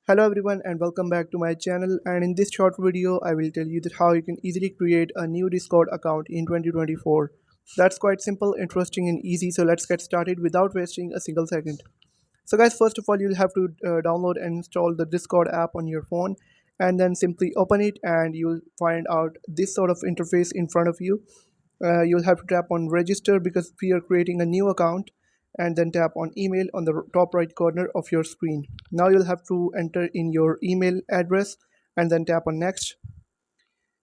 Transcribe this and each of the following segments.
Hello everyone and welcome back to my channel, and in this short video I will tell you that how you can easily create a new Discord account in 2024. That's quite simple, interesting and easy, so let's get started without wasting a single second. So guys, first of all you'll have to download and install the Discord app on your phone, and then simply open it and you'll find out this sort of interface in front of you. You'll have to tap on register because we are creating a new account, and then tap on email on the top right corner of your screen. Now you'll have to enter in your email address and then tap on next,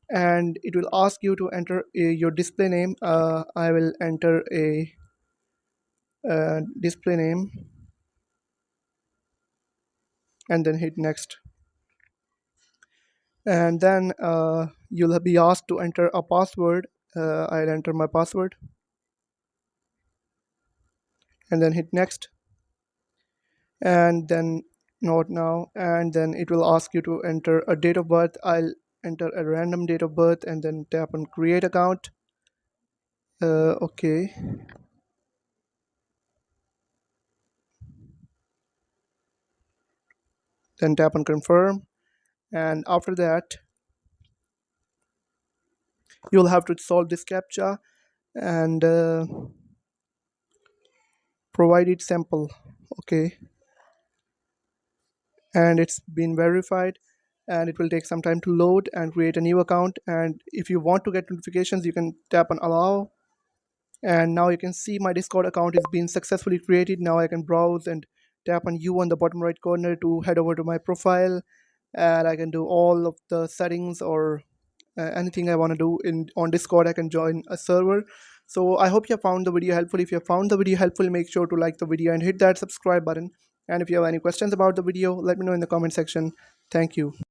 and it will ask you to enter your display name. I will enter a display name and then hit next, and then you'll be asked to enter a password. I'll enter my password and then hit next, and then not now, and then it will ask you to enter a date of birth. I'll enter a random date of birth and then tap on create account. Okay, then tap on confirm, and after that you'll have to solve this captcha and provide it sample. Okay, and it's been verified, and it will take some time to load and create a new account. And if you want to get notifications, you can tap on allow, and now you can see my Discord account is being successfully created. Now I can browse and tap on you on the bottom right corner to head over to my profile, and I can do all of the settings or anything I want to do in on Discord. I can join a server. So I hope you found the video helpful. If you found the video helpful, make sure to like the video and hit that subscribe button. And if you have any questions about the video, let me know in the comment section. Thank you.